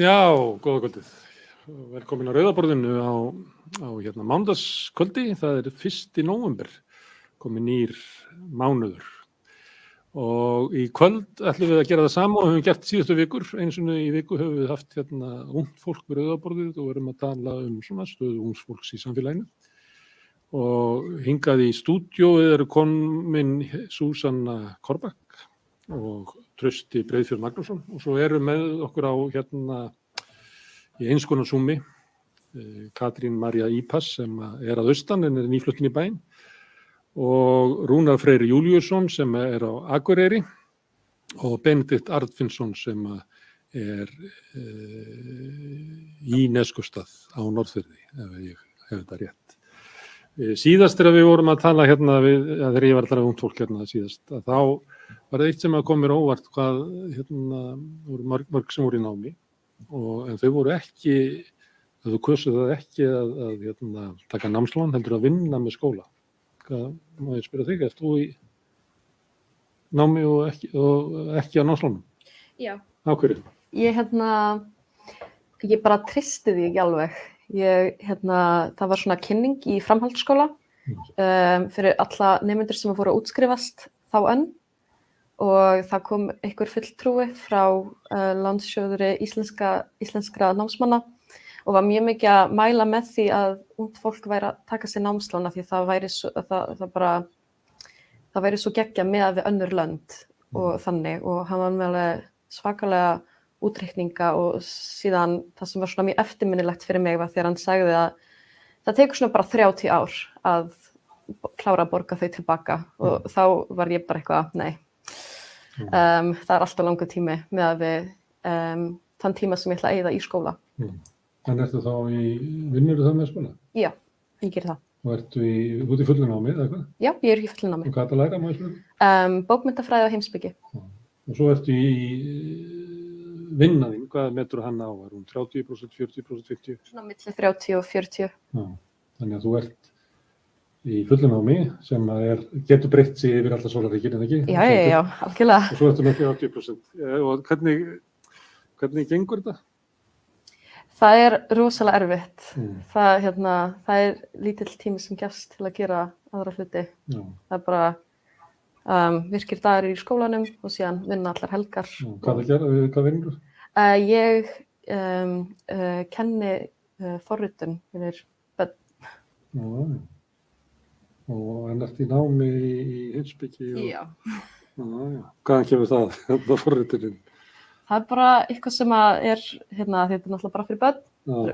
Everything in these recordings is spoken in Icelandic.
Já, góða kvöldið. Velkomin á Rauðaborðinu á mánudagskvöldi. Það er 1. nóvember, kominn nýr mánuður. Og í kvöld ætlum við að gera það sama og höfum gert síðustu vikur. Einu sinni í viku höfum við haft ungt fólk við Rauðaborðið og erum að tala svona stöðu ungs fólks í samfélaginu. Og hingað í stúdíóið eru komin Súsanna Korbak og Trausti Breiðfjörð Magnússon og svo eru með okkur á í eins konar Zoomi Katrín María Ípas sem er að austan en er nýfluttin í bæinn og Rúnar Freyr Júlíusson sem er á Akureyri og Benedikt Arnfinnsson sem er í Neskustad á Norðfirði, ef ég hef þetta rétt. Síðast þegar við vorum að tala þegar ég var að tala ungt fólk síðast, að þá var það eitt sem kom mér óvart hvað voru mörg sem voru í námi en þau voru ekki, þau kusu það ekki að taka námslán, heldur að vinna með skóla. Hvað má ég spyrja þig, ert þú í námi og ekki á námslánum? Já. Á hverju? Ég bara treysti því ekki alveg. Það var svona kynning í framhaldsskóla fyrir alla nemendur sem voru að útskrifast þá enn og það kom einhver fulltrúi frá landssjóði íslenskra námsmanna og var mjög mikið að mæla með því að ungt fólk væri að taka sér námslána því það væri svo geggjað með við önnur lönd og þannig og hann var með svakalega útreikninga og síðan það sem var svona mjög eftirminnilegt fyrir mig var þegar hann sagði að það tekur svona bara 30 ár að klára að borga þau tilbaka og þá var ég bara eitthvað, nei. Það er alltaf langur tími með að við þann tíma sem ég ætla að eyða í skóla. En ertu þá vinnurðu það með skóla? Já, ég gerir það. Og ertu út í fullu námi eða hvað? Já, ég er í fullu námi. Og hvað ertu að læra, má ég spyrja? Bókmenntafræði og heimspeki. Og svo ertu í vinnaðinn, hvað metur hann á? Er hún 30%, 40%, 50%? Svona milli 30 og 40. Já, þannig að þú ert í fullu námi sem getur breytt sig yfir alltaf sólarhringinn, en ekki? Já, algjörlega. Og svo ertu með 80%. Og hvernig gengur þetta? Það er rosalega erfitt. Það er lítill tími sem gefst til að gera aðra hluti. Já. Það er bara virkir dagar í skólanum og síðan vinna allar helgar. Hvað vinnur þú? Ég kenni forritun fyrir börn. Já. Og ertu í námi í heimspeki? Já. Hvaðan kemur það forritunin? Það er bara eitthvað sem þetta er náttúrulega bara fyrir börn.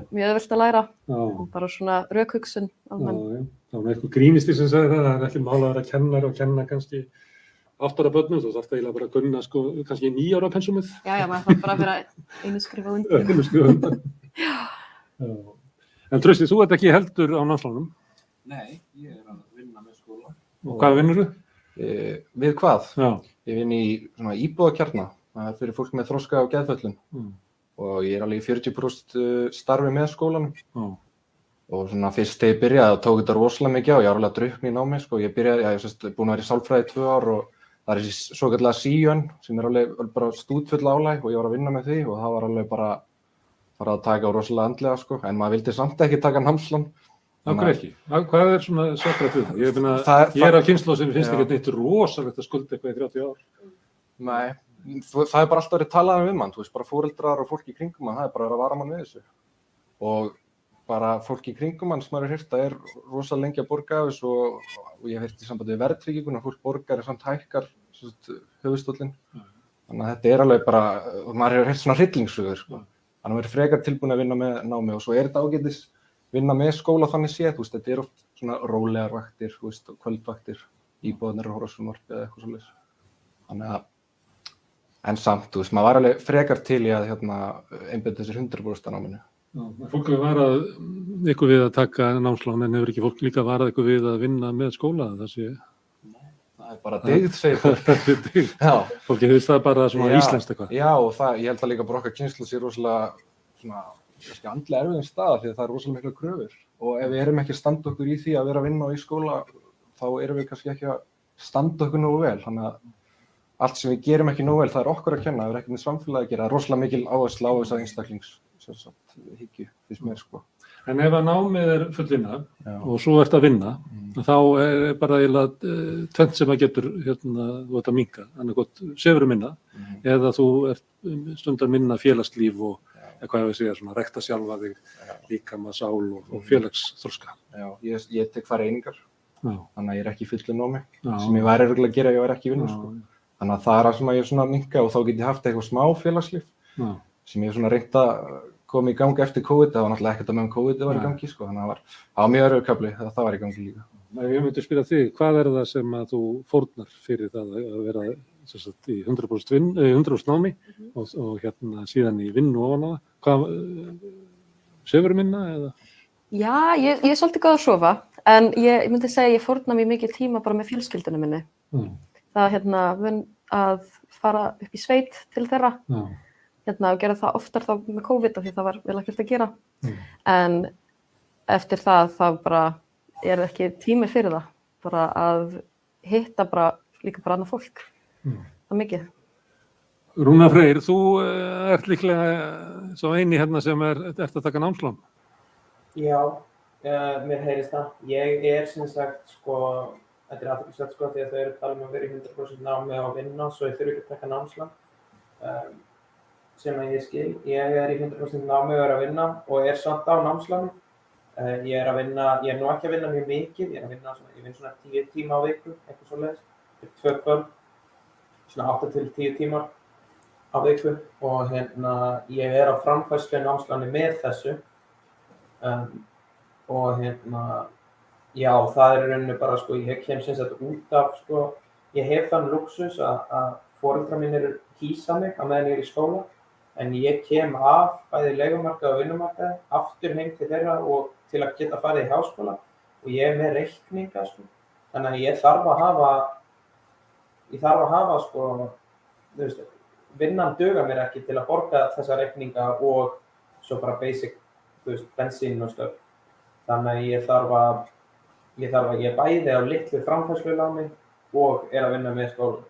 Mjög auðvelt að læra. Og bara svona rökhugsun. Það var eitthvað grínisti sem sagði það er ekki mál að vera kennar og kenna kannski 8 ára börnum, þú þarft eiginlega bara að kunna kannski 9 ára pensumið. Já, maður þarf bara að vera einu skrifa undan. Einu skrifa undan. En Trausti, þú ert ekki heldur á námslánum? Nei, ég er að vinna með skóla. Og hvað vinnur þú? Við hvað? Já. Ég vinn í svona íbúðakjarna. Það er fyrir fólk með þroska og geðföllun. Og ég er alveg í 40% starfi með skólanum. Og svona fyrst þegar ég byrjaði tók þetta rosalega mikið á. Ég var alveg að drukkna í námi, sko. Ég er búin að vera í sálfræði 2 ár og það er þessi svokallaða SÍUN sem er alveg bara stútfull álag og ég var að vinna með því og það var alveg bara farið að taka rosalega andlega, sko. En maður vildi samt ekki taka námslán. Af hverju ekki? Hvað er svona sérstakt við það? Ég er á kynslóð sem finnst ekki neitt rosalegt að skulda eitthvað í 30 ár. Nei, það er bara alltaf verið talað við mann, þú veist, bara foreldrar og fólk í kringum mann, það er bara að vara mann við þessu. Og bara fólk í kringum mann sem maður heyrt að er rosalega lengi að borga af þessu og ég hef heyrt í sambandi við verðtrygginguna, fólk borgar samt hækkar höfuðstóllinn. Þannig að þetta er alveg bara, maður hefur heyrt svona hryllingssögur, sko. Þannig að maður er frekar tilbúin að vinna með námi og svo er þetta ágætis vinna með skóla þannig séð, þú veist, þetta er oft svona rólegar vaktir, þú veist, kvöldvaktir, íbúðarnir og horfsjónvarp eða eitthvað svoleiðis. Þannig að, en samt, þú veist, maður var alveg frekar til í að einbeita sér 100% náminu. Fólk hefur varað ykkur við að taka námslán, en hefur ekki fólk líka varað ykkur við að vinna með skóla? Það er bara dyggð, segir fólk. Já. Fólk hefur það bara svona íslenskt eitthvað. Já, og ég held að líka bara okkar kynslóð sé rosalega svona andlega erfiðum staða því að það er rosalega mikla kröfur og ef við erum ekki að standa okkur í því að vera að vinna í skóla þá erum við kannski ekki að standa okkur nógu vel þannig að allt sem við gerum ekki nóg vel, það okkur að kenna, það ekki með samfélagi að gera, það rosalega mikil áhersla á þessa einstaklingshyggju, fyrst mér, sko. En ef að námið fullvinna og svo ert að vinna, þá bara eiginlega tvennt sem að getur þú ert að minnka, annarkot sefur minna, eða þú stundar minna félagslíf og hvað ég segja, svona rækta sjálfa þig, líkama, sál og félagsþroska. Já, ég tek þar einingar, þannig að ég ekki í fullu námi, sem ég væri örugglega að gera ef ég væri ekki í vinnu, sko. Þannig að það það sem ég svona minnka og þá get ég haft eitthvað smá félagslíf, sem ég svona reynt að koma í gangi eftir COVID, það var náttúrulega ekkert að meðan COVID var í gangi, sko, þannig að það var mjög erfiður kafli þegar það var í gangi líka. Ég myndi spyrja þig, hvað það sem að þú fórnar fyrir það að vera í 100% námi og síðan í vinnu ofan á það? Hvað, sefur minna eða? Já, ég svolítið góð að sofa, en ég myndi segja ég fórna mér mikið tíma bara með fjölskyldunum minni. Það að fara upp í sveit til þeirra. Og gera það oftar þá með COVID af því það var vel ekkert að gera. En eftir það þá bara ekki tími fyrir það. Bara að hitta líka annað fólk. Það er mikið. Rúna Freyr, þú ert líklega svo eini sem ert að taka námslán. Já, mér heyrist það. Ég sem sagt, sko, þetta athyglisvert sko því að þau að tala að vera í 100% námi og vinna, svo ég þurfi ekki að taka námslán. Sem að ég skil. Ég í 100% námi og að vinna og samt á námsláni. Ég nú ekki að vinna mjög mikið, ég vinn svona 10 tíma á viku, eitthvað svoleiðis, 2 kvöld, svona 8 til 10 tímar á viku og ég á framfærslu námsláni með þessu og já, það í rauninni bara sko, ég kem sem sagt út af sko, ég hef þann lúxus að foreldrar mínir hýsa mig á meðan ég í skóla. En ég kem af bæði leigumarkaði og vinnumarkaði, aftur heim til þeirra og til að geta farið í háskóla og ég með reikninga, sko. Þannig að ég þarf að hafa sko, þú veist, vinnan dugar mér ekki til að borga þessa reikninga og svo bara basic, þú veist, bensín og stöf. Þannig að ég bæði á litlu framfærsluláni og að vinna með skóla.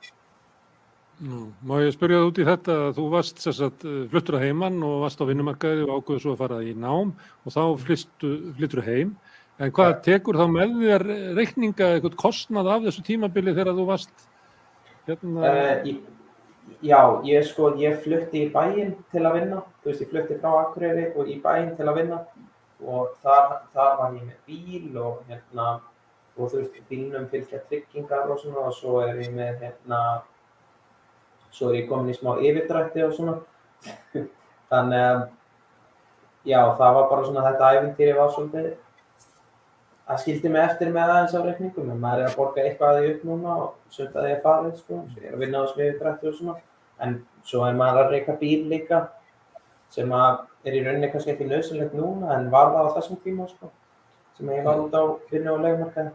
Má ég spyrja út í þetta að þú varst fluttur að heiman og varst á vinnumarkaði og ákveður svo að fara í nám og þá flyttur heim. En hvað tekur þá með þér reikninga eitthvað kostnað af þessu tímabili þegar þú varst Já, ég flutti í bæinn til að vinna. Þú veist, ég flutti frá Akureyri og í bæinn til að vinna og þar var ég með bíl og þú veist, bílnum fylgja tryggingar og svona og svo ég með svo ég komin í smá yfirdrætti og svona. Þannig að, já, það var bara svona þetta ævintýri var svolítið. Það skildi mig eftir með aðeins á reikningum, en maður að borga eitthvað upp núna og sumt að ég farið, sko. Svo ég að vinna á þessum yfirdrætti og svona. En svo maður að reka bíl líka, sem að í rauninni kannski ekki nauðsynlegt núna, en var það á þessum tíma, sko. Sem ég var út á vinnu og leigumarkaði.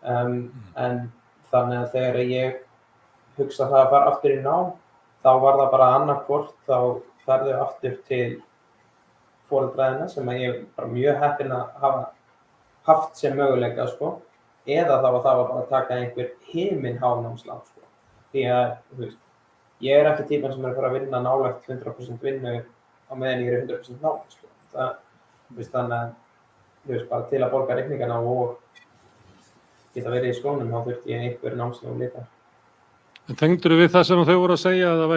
En þannig að þegar ég hugsa það að fara aftur í nám, þá var það bara annarkvort, þá ferðu aftur til foreldræðina sem að ég bara mjög heppinn að hafa haft sem möguleika, sko, eða það var bara að taka einhver himinhá námslán, sko. Því að, þú veist, ég ekki típan sem að fara að vinna nálægt 100% vinnu á meðan ég 100% nám, sko. Það, þú veist, þannig að, þú veist, bara til að borga reikningana og geta verið í skónum, þá þurfti ég einhver námslán líka. En tengdur við það sem þau voru að segja að það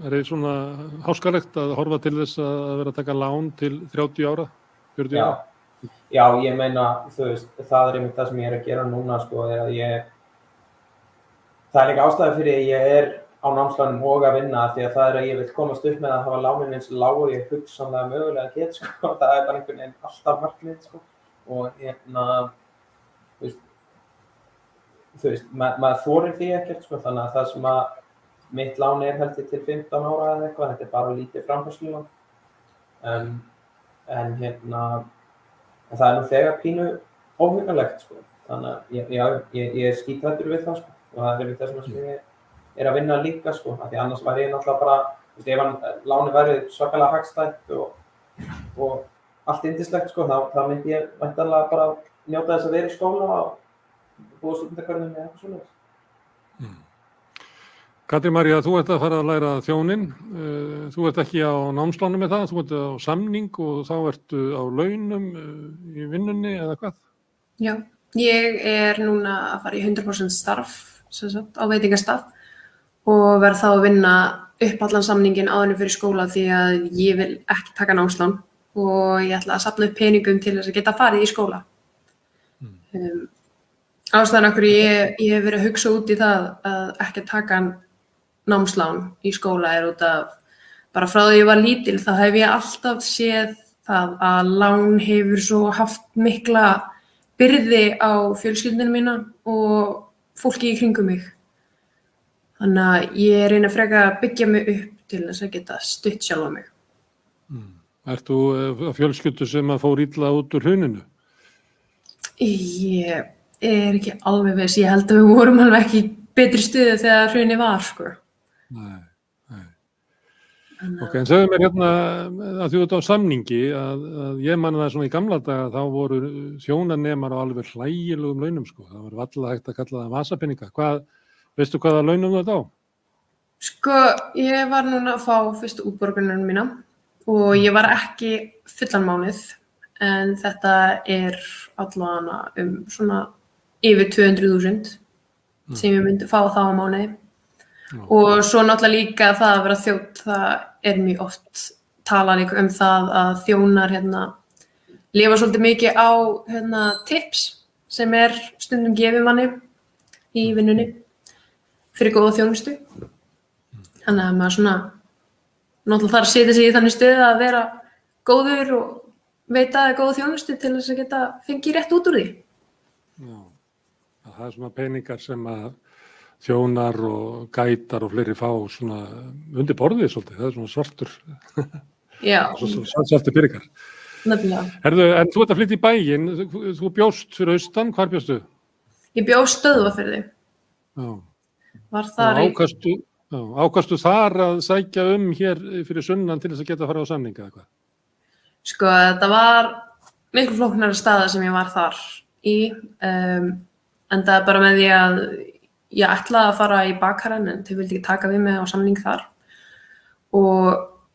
væri svona háskalegt að horfa til þess að vera að taka lán til 30 ára, 40 ára? Já, ég meina, þú veist, það einmitt það sem ég að gera núna, sko, að það líka ástæða fyrir að ég á námslánum og að vinna því að það að ég vil komast upp með að hafa lánin eins lág og ég hugsanlega mögulega get, sko, það bara einhvern veginn alltaf markmið, sko, og þú veist, maður þorir því ekkert, sko, þannig að það sem að mitt lán heldur til 15 ára eða eitthvað, þetta bara lítið framfærslulán. En það nú þegar pínu óhugnanlegt, sko, þannig að ég skíthræddur við það, sko, og það við það sem ég að vinna líka, sko, af því annars var ég náttúrulega bara, þú veist, ef láni verið svakalega hagstætt og allt yndislegt, sko, þá myndi ég væntanlega bara njóta þess að vera í skóla og búa stúdendakörnum með eitthvað svoleiðis. Katrín María, þú ert að fara að læra þjóninn. Þú ert ekki á námsláni með það, þú ert á samning og þá ertu á launum í vinnunni eða hvað? Já, ég er núna að fara í 100% starf á veitingastað og verð þá að vinna upp allan samningin áðurinn fyrir skóla því að ég vil ekki taka námslán og ég ætla að safna upp peningum til þess að geta farið í skóla. Ástæðan okkur ég hef verið að hugsa út í það að ekki að taka námslán í skóla er út af bara frá því ég var lítil þá hef ég alltaf séð það að lán hefur svo haft mikla byrði á fjölskyldunum mína og fólki í kringum mig. Þannig að ég reyna frekar að byggja mig upp til þess að geta stutt sjálfa mig. Ert þú að fjölskyldu sem að fór illa út úr hruninu? Ég er ekki alveg viss. Ég held að við vorum alveg ekki í betri stuði þegar hrunið var, sko. Nei. Ok, en segðu mér hérna að þú ert á samningi að ég man það svona í gamla daga þá voru þjónanemar á alveg hlægilegum launum, sko. Það var varla hægt að kalla það vasapeninga. Veistu hvaða launum þú ert á? Sko, ég var núna að fá fyrstu útborgunum mína og ég var ekki fullan mánuð en þetta er allavega svona yfir 200.000 sem ég myndi fá þá á mánuði. Og svo náttúrulega líka það að vera þjónn, það er mjög oft talað líka það að þjónar lifa svolítið mikið á tips sem stundum gefið manni í vinnunni fyrir góða þjónustu. Þannig að maður svona náttúrulega þarf að setja sig í þannig stöðu að vera góður og veita góða þjónustu til þess að geta fengið rétt út úr því. Já, það er svona peningar sem að þjónar og gætar og fleiri fá svona undir borðið svolítið, það er svona svartur. Já. Svartir peningar. Nefnilega. Herðu, en þú ert að flytja í bæinn, þú bjóst fyrir austan, hvar bjóstu? Ég bjó Stöðvarfirði. Já. Var þar ákastu þar að sækja hér fyrir sunnan til þess að geta farið á samninga eða hvað? Sko, þetta var miklu flóknari staða sem ég var þar í, en það bara með því að ég ætlaði að fara í bakarann en þau vildi ekki taka við mig á samning þar og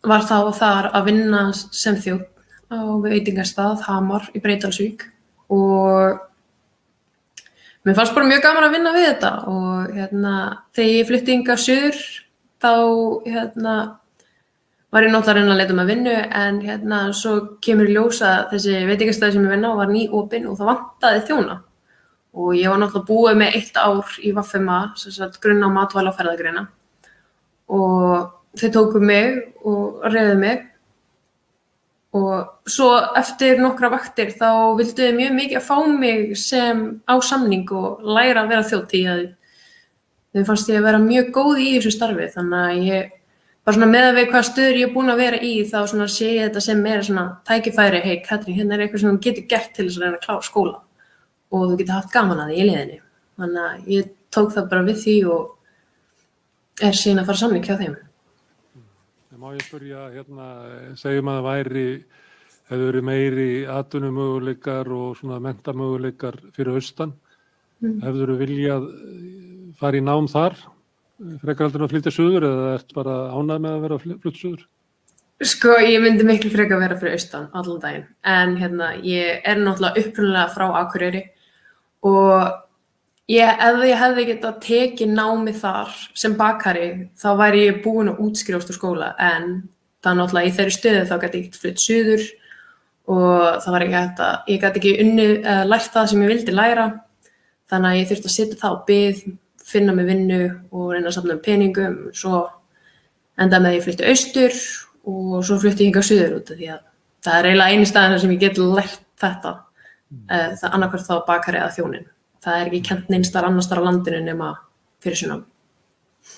var þá þar að vinna sem þjónn á veitingastað Hamar í Breiðdalsvík og mér fannst bara mjög gaman að vinna við þetta og þegar ég flutti hingað suður þá var ég náttúrulega að reyna að leita með vinnu en svo kemur í ljós að þessi veitingastað sem ég vinna á var nýopinn og það vantaði þjóna. Og ég var náttúrulega búið með 1 ár í VFMA, sem sagt grunn á matvæla og ferðagreina. Og þau tóku mig og réðu mig. Og svo eftir nokkra vaktir þá vildu þau mjög mikið að fá mig sem á samning og læra að vera þjónn því að þau fannst ég að vera mjög góð í þessu starfi. Þannig að ég bara svona með að við hvað stöður ég er búin að vera í þá svona sé ég þetta sem meira svona tækifæri, hey Katrín, hérna er eitthvað sem þú getur gert til þess að reyna að klára skóla. Og þú getur haft gaman að því í leiðinni. Þannig að ég tók það bara við því og síðan að fara samning hjá þeim. Má ég spyrja, segjum að það hefðu verið meiri atvinnumöguleikar og svona menntamöguleikar fyrir austan. Hefðu viljað fara í nám þar, frekar heldur en að flytja suður eða ert bara ánægð með að vera flutt suður? Sko, ég myndi miklu frekar vera fyrir austan allan daginn. En ég er náttúrulega upprunalega frá Akureyri og ef ég hefði getað tekið námið þar sem bakari þá væri ég búin að útskrifast úr skóla en það náttúrulega í þeirri stöðu þá gæti ég ekki flutt suður og það var ég gæti ekki lært það sem ég vildi læra þannig að ég þurfti að sitja það á bið, finna mig vinnu og reyna að safna peningum svo endaði með að ég flytti austur og svo flutti ég hingað suður út af því að það er eiginlega eini staðinn sem ég get lært þetta það annarkvort þá bakari eða þjónin. Það er ekki kennt neins staðar annars staðar á landinu nema fyrir sunnan.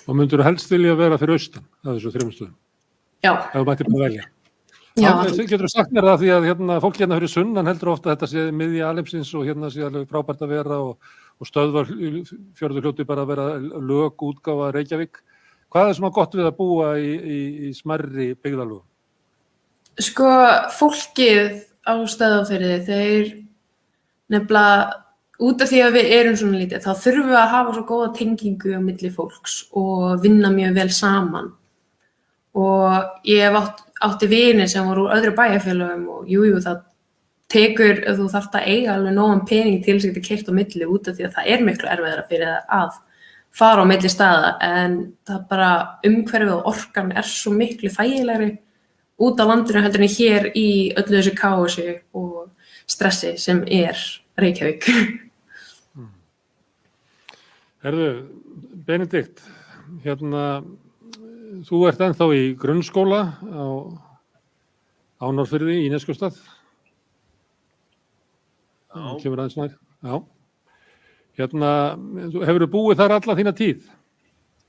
Og myndirðu helst vilja vera fyrir austan að þessu 3 stöðum? Já. Ef þú mættir bara velja. Já. Geturðu sagt mér það því að fólk fyrir sunnan heldur ofta að þetta sé miðja alheimsins og sé alveg frábært að vera og stöðvar fjórðu hljóti bara að vera lög útgáfa Reykjavík. Hvað er sem að gott við að búa í smærri byggðarlögum? Sko, fólkið á Stöðvarfirði, þeir nefnilega út af því að við erum svona lítið, þá þurfum við að hafa svo góða tengingu á milli fólks og vinna mjög vel saman. Og ég hef átti vini sem voru úr öðru bæjarfélögum og það tekur, þú þarft að eiga alveg nógan pening til þess að geta keyrt á milli út af því að það er miklu erfiðara fyrir það að fara á milli staða, en það bara umhverfið og orkan er svo miklu þægilegri út á landinu heldur en hér í öllu þessu kaosi og stressi sem er Reykjavík. Herðu, Benedikt, þú ert ennþá í grunnskóla á Norðfirði í Neskaupstað. Kemur aðeins nær. Já. Hefurðu búið þar alla þína tíð?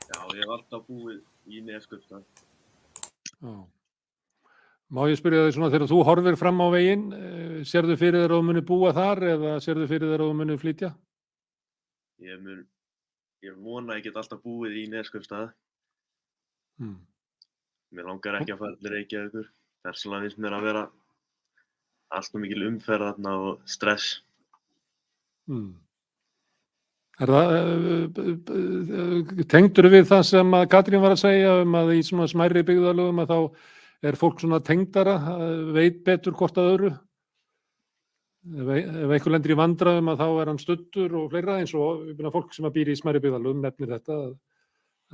Já, ég hef alltaf búið í Neskaupstað. Já. Má ég spyrja þig svona, þegar þú horfir fram á veginn, sérðu fyrir þér að þú muni búa þar eða sérðu fyrir þér að þú muni flytja? Ég vona að ég get alltaf búið í Neskaupstað. Mér langar ekki að fara til Reykjavíkur. Persónulega finnst mér að vera allt of mikil umferð þarna og stress. Tengdur við það sem að Katrín var að segja að í svona smærri byggðarlögum að þá er fólk svona tengdara, veit betur hvort að öðru? Ef einhver lendir í vandræðum að þá er hann studdur og fleira, eins og fólk sem að býr í smærri byggðarlögum nefnir þetta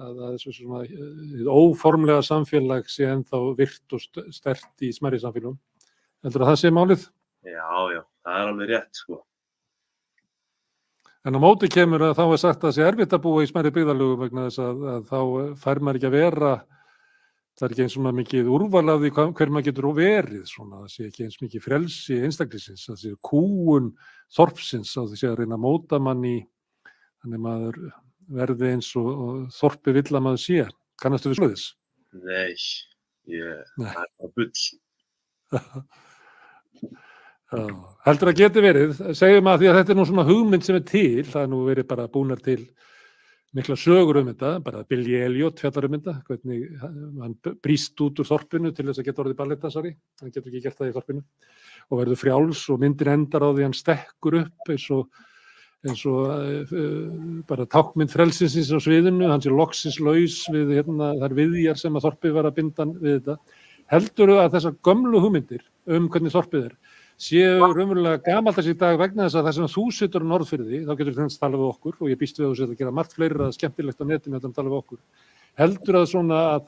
að þessu svona óformlega samfélag sé ennþá virkt og sterkt í smærri samfélagum. Heldur að það sé málið? Já, það er alveg rétt, sko. En á móti kemur að þá er sagt að það sé erfitt að búa í smærri byggðarlögum vegna þess að þá fær maður ekki að vera, það er ekki eins svona mikið úrval af því hver maður getur verið, svona, það sé ekki eins mikið frelsi einstaklingsins, það sé kúgun þorpsins, það sé að reyna að móta mann í, þannig maður verði eins og þorpi vill að maður sé. Kannastu við svoleiðis? Nei, það er bara bull. Heldur að geti verið, segjum að því að þetta er nú svona hugmynd sem er til, það er nú verið bara búnar til mikla sögur þetta, bara Billy Elliot fjallar þetta, hvernig hann brýst út úr þorpinu til þess að geta orðið ballettdansari, hann getur ekki gert það í þorpinu og verður frjáls og myndin endar á því hann stekkur upp eins og bara tákmynd frelsinsins á sviðinu, hann sé loksins laus við þær viðjar sem að þorpið var að binda við þetta. Heldurðu að þessar gömlu hugmyndir hvernig þorpið séu raunverulega gamaldags í dag vegna þess að það sem þú situr á Norðfirði, þá getur þú tala við okkur og ég býst við að þú setur að gera margt fleira skemmtilegt á netinu að tala við okkur. Heldur að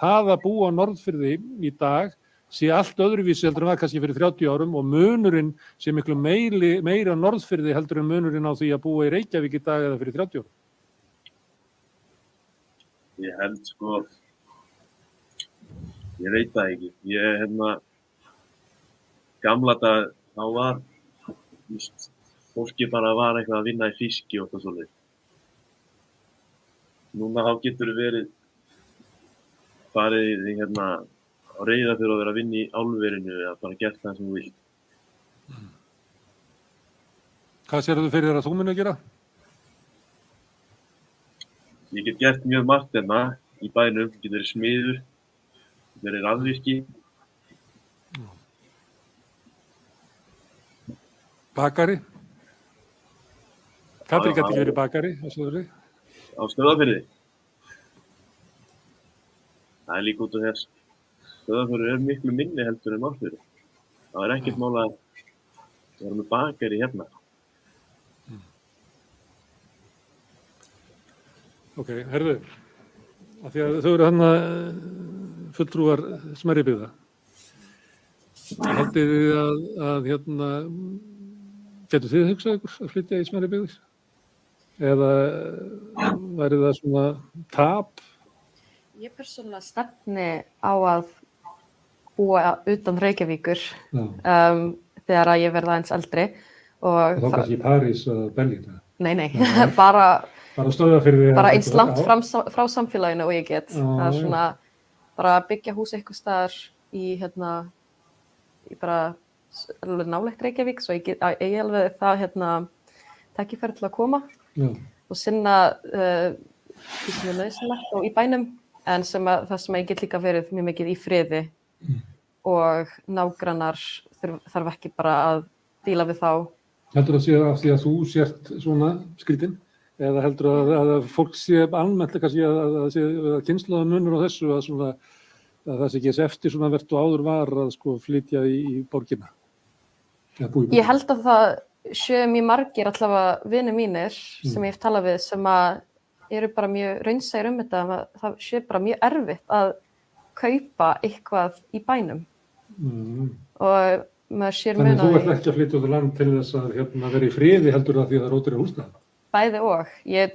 það að búa á Norðfirði í dag sé allt öðruvísi heldur en var kannski fyrir 30 árum og munurinn sé miklu meira á Norðfirði heldur en munurinn á því að búa í Reykjavík í dag eða fyrir 30 árum? Ég held ég veit það ekki. Gamla dag þá var fólki bara var eitthvað að vinna í fiski og eitthvað svoleiðis. Núna þá getur verið farið á Reyðarfjörð og vera að vinna í álverinu eða bara gert það sem þú vilt. Hvað sérðu fyrir þér að þú muni að gera? Ég get gert mjög margt í bænum, getur verið smiður, getur verið rafvirki. Bakari? Katrín gæti ekki verið bakari á Stöðvarfirði? Á Stöðvarfirði? Það er líka út af þess. Stöðvarfjörður er miklu minni heldur en Norðfirði. Það er ekkert mál að vera með bakari hérna. Ok, herðu, af því að þau eru þarna fulltrúar smærri byggða. Haldið þið að getur þið hugsað ykkur að flytja í smærri byggðir? Eða væri það svona tap? Ég persónulega stefni á að búa utan Reykjavíkur þegar að ég verða eins eldri. Og þá kannski í París eða Berlín? Nei, bara Stöðvarfirði. Bara eins langt frá samfélaginu og ég get. Það er svona bara byggja hús eitthvað staðar í bara nálægt Reykjavík, svo ég alveg það tækifæri til að koma og sinna því sem er nauðsynlegt og í bænum, en það sem ég get líka verið mjög mikið í friði og nágrannar þarf ekki bara að díla við þá Heldur það sé af því að þú sért svona skrítinn? Eða heldur að fólk sé almennt kannski að kynslóða munur á þessu að það sé ekki þessi eftir svona vert og áður var að sko flytja í borgina? Ég held að það séu mjög margir allavega vinir mínir sem ég hef talað við sem að eru bara mjög raunsæir þetta að það sé bara mjög erfitt að kaupa eitthvað í bænum. Og maður sér mun Þannig þú ert ekki að flytja út á land til þess að vera í friði heldur það því að það er ódýrara húsnæði? Bæði og. Ég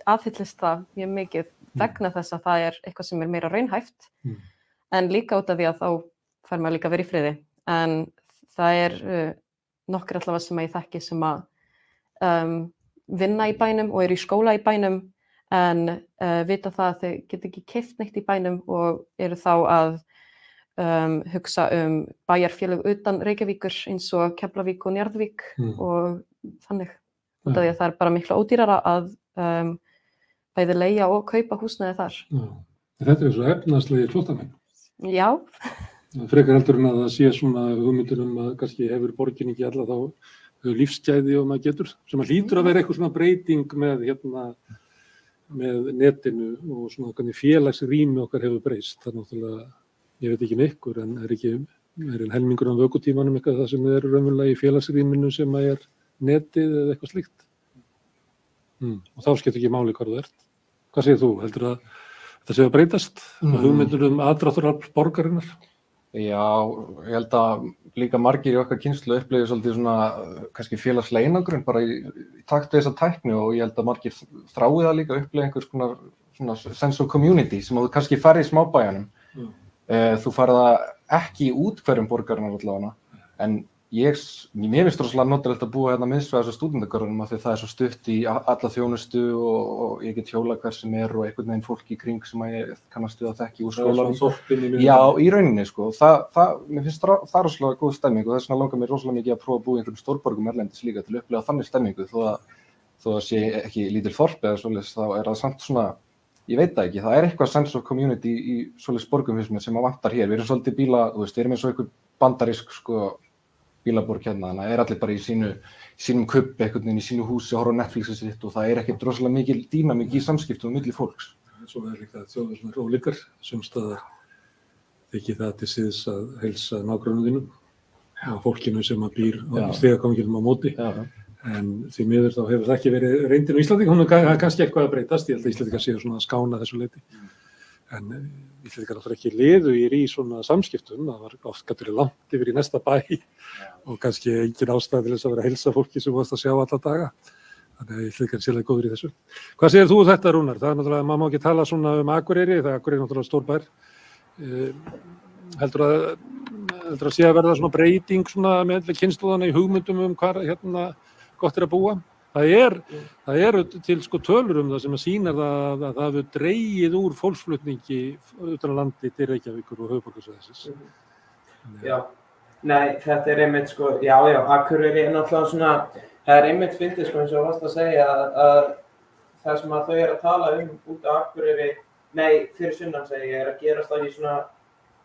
aðhyllist það mjög mikið vegna þess að það er eitthvað sem er meira raunhæft en líka út af því að þá fær maður líka að vera í friði. En það er nokkur allavega sem ég þekki sem að vinna í bænum og eru í skóla í bænum en vita það að þau geta ekki keypt neitt í bænum og eru þá að hugsa bæjarfélög utan Reykjavíkur eins og Keflavík og Njarðvík og þannig. Út af því að það er bara miklu ódýrara að bæði leigja og kaupa húsnæði þar. Þetta er svo efnaðslegir flóttamenn. Já. Frekar heldur en að það sé svona hugmyndir að kannski hefur borgin ekki alla þá lífsgæði og maður getur, sem að hlýtur að vera eitthvað svona breyting með netinu og svona hvernig félagsrými okkar hefur breyst. Það er náttúrulega, ég veit ekki með ykkur, en er helmingur á vökutímanum eitthvað það sem er raunverulega í félagsrýminu sem að er netið eða eitthvað slíkt. Og þá skiptir ekki máli hvar þú ert. Hvað segir þú? Heldur að þetta sé að breytast? Hugmyndir aðdráttarafl borgarinnar? Já, ég held að líka margir í okkar kynslu upplifir svolítið svona kannski félagslega einangrun bara í takt við þessa tækni og ég held að margir þráið það líka upplifa einhvers konar svona sense of community sem þú kannski farið í smábæjanum. Þú farið það ekki í úthverfum borgarinnar allavega, en mér finnst rosalega notalegt að búa hérna miðsvæðis á stúdentagörðunum af því það er svo stutt í alla þjónustu og ég get hjóla hver sem er og einhvern veginn fólk í kring sem að ég kannast við að þekki úr skólanum. Já, í rauninni sko. Mér finnst það rosalega góð stemming og þess vegna langar mér rosalega mikið að prófa að búa í einhverjum stórborgum erlendis líka til að upplifa þannig stemmingu þó að sé ekki lítil þorp eða svoleiðis þá er það samt svona, ég veit það ekki, það er eitthvað sense of community í svoleiðis borgum fyrst mér sem að vantar hér. Við erum svolítið við erum eins og einhver bandarísk sko bílaborg hérna, þannig að allir bara í sínum kubbi, einhvern veginn í sínu húsi, horfa á Netflixið sitt og það er ekkert rosalega mikil dýnamík í samskiptum milli fólks. Svo er líka þjóðir svona ólíkar, sumstaðar þykir það til síðs að heilsa nágrönnum þínum og fólkinu sem að býr á stigaganginum á móti. En því miður þá hefur það ekki verið reyndin á Íslandi, hún er kannski eitthvað að breytast, ég held að Íslandingar séu svona að skána þessu leyti. En Íslendingar náttúrulega ekki liðugir í svona samskiptum, það var oft gætur langt yfir í næsta bæ og kannski engin ástæða til þess að vera að heilsa fólki sem varst að sjá alla daga. Þannig að Íslendingar er sérlega góður í þessu. Hvað segir þú þetta, Rúnar? Það er náttúrulega, maður má ekki tala svona Akureyri, það Akureyri er náttúrulega stór bær. Heldur að sé að verða svona breyting svona með kynslóðana í hugmyndum hvar gott er að búa? Það eru til sko tölur það sem að sýna að það hefur dregið úr fólksflutningi utan á landi til Reykjavíkur og höfuðborgarsvæðisins. Já, nei, þetta er einmitt sko, Akureyri er náttúrulega svona, það er einmitt fyndið sko eins og varst að segja að það sem að þau eru að tala út á Akureyri, fyrir sunnan segi ég, er að gerast það í svona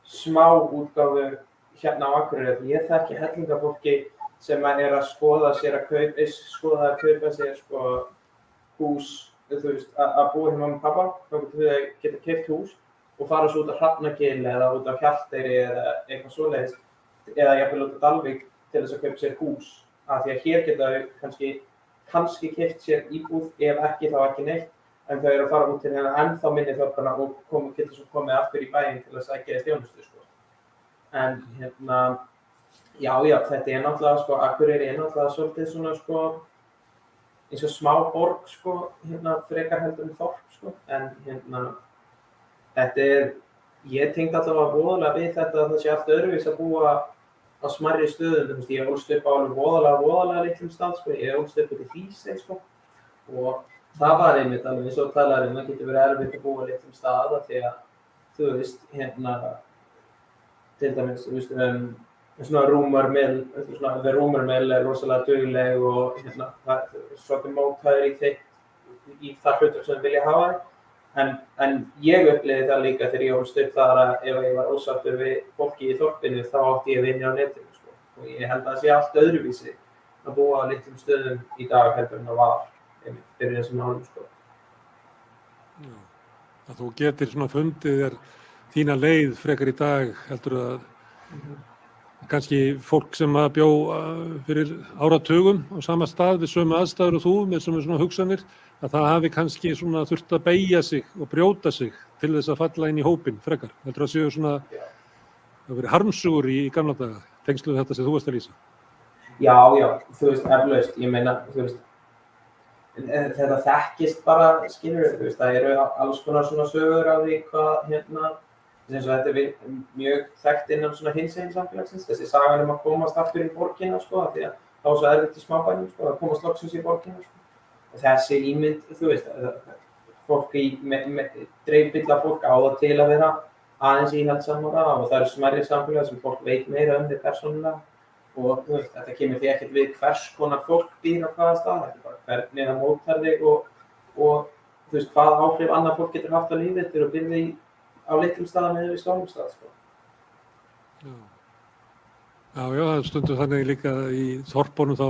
smá útgáfu hérna á Akureyri. Ég þekki hellinga fólki sem er að skoða að kaupa sér sko hús, þú veist, að búa hjá mamma og pappa, þá geta keypt hús og fara svo út á Hrafnagil eða út á Hjalteyri eða eitthvað svoleiðis, eða jafnvel út á Dalvík til þess að kaupa sér hús. Af því að hér geta þau kannski keypt sér íbúð, ef ekki þá ekki neitt, en þau eru að fara út til hérna ennþá minni þorpana og geta svo komið aftur í bæinn til að sækja þjónustu sko. En Já, þetta er náttúrulega sko, Akureyri er náttúrulega svolítið svona sko, eins og smá borg sko, frekar heldur þorp sko, en þetta ég tengdi allavega voðalega við þetta að það sé allt öðruvís að búa á smærri stöðum, ég ólst upp á alveg voðalega litlum stað sko, ég ólst upp út í Hrísey sko, og það var einmitt alveg eins og talaði það getur verið erfitt að búa á litlum stað því að, þú veist, til dæmis, þú veist, svona rúmarmel er rosalega dugleg og svolítið mótæður í það hlutur sem vilja hafa. En ég upplifði það líka þegar ég ólst upp þar að ef ég var ósáttur við fólki í þorpinu þá átti ég vinni á netinu sko. Og ég held að það sé allt öðruvísi að búa á litlum stöðum í dag heldur en það var fyrir þessum árum, sko. Að þú getur svona fundið þér þína leið frekar í dag heldur að kannski fólk sem að bjó fyrir áratugum á sama stað við sömu aðstæður og þú með sömu svona hugsanir, að það hafi kannski svona þurft að beygja sig og brjóta sig til þess að falla inn í hópinn frekar. Heldur að séu svona að vera harmsugur í gamla daga, tengslu við þetta sem þú varst að lýsa? Já, þú veist, eflaust, ég meina, þú veist, þetta þekkist bara, skilur, þú veist, það eru alls konar svona sögur af því hvað, eins og þetta er mjög þekkt innan svona hinsegin samfélagsins, þessi sagan að komast aftur í borgina, sko, því að það var svo erfitt í smábænum, sko, að komast loksins í borgina, sko. Og þessi ímynd, þú veist, fólk dreifbilla fólk á það til að vera aðeins íhaldsamara og það eru smærri samfélag sem fólk veit meira þig persónulega og þú veist, þetta kemur því ekkert við hvers konar fólk býr á hvaða stað, þetta er bara hvernig það mótar þig og þú veist, hvað áhrif annað fólk getur haft á lífið til að byrja á litlum staðum eða við stórum stað, sko. Já, það er stundum þannig líka í þorpunum þá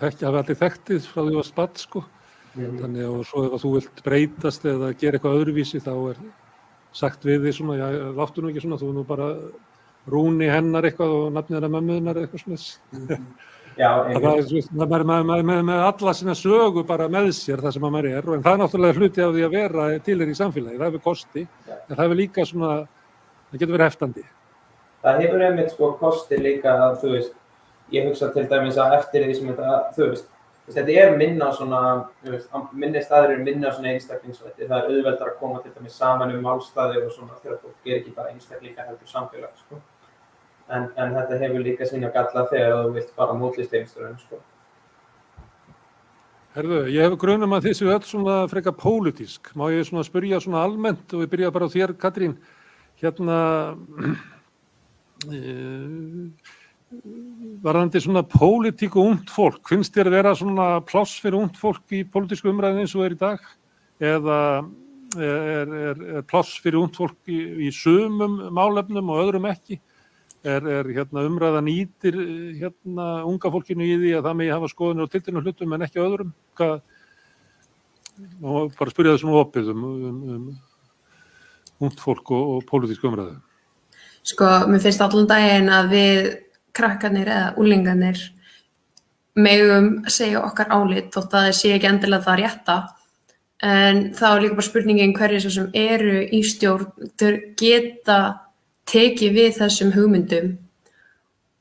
hafi allir þekktið frá því að varst barn, sko. Þannig að svo ef þú vilt breytast eða gera eitthvað öðruvísi þá er sagt við því svona, já, láttu nú ekki svona, þú nú bara Rúni hennar eitthvað og nafnið hennar mömmuðinnar eitthvað svona. Já, það er með alla sína sögu bara með sér það sem að maður en það er náttúrulega hluti af því að vera til í samfélagi, það hefur kosti, en það hefur líka svona, það getur verið heftandi. Það hefur einmitt sko kosti líka að, þú veist, ég hugsa til dæmis að eftir því sem þetta, þú veist, þetta er minna svona, þú veist, minni staðir eru minna svona einstaklingsvætti, það er auðveldar að koma til dæmis saman málstaði og svona þegar fólk ekki bara einstaklingar heldur samfélag, sko. En þetta hefur líka sína galla þegar þú vilt fara mótlist heimsturinn, sko. Herðu, ég hef grunum að þessi öll svona frekar pólitísk. Má ég svona spyrja svona almennt og ég byrja bara á þér, Katrín, varðandi svona pólitík og ungt fólk, finnst þér vera svona pláss fyrir ungt fólk í pólitísku umræðinu eins og er í dag? Eða er pláss fyrir ungt fólk í sumum málefnum og öðrum ekki? Er umræðan nýtir unga fólkinu í því að það megi hafa skoðanir á tilteknum hlutum en ekki öðrum? Og bara spyrja þessum opið ungt fólk og pólitísku umræðu. Sko, mér finnst allan daginn að við krakkarnir eða unglingarnir megum segja okkar álit þótt að það sé ekki endilega það rétta. En þá er líka bara spurningin hverju svo sem eru í stjórn geta tekið við þessum hugmyndum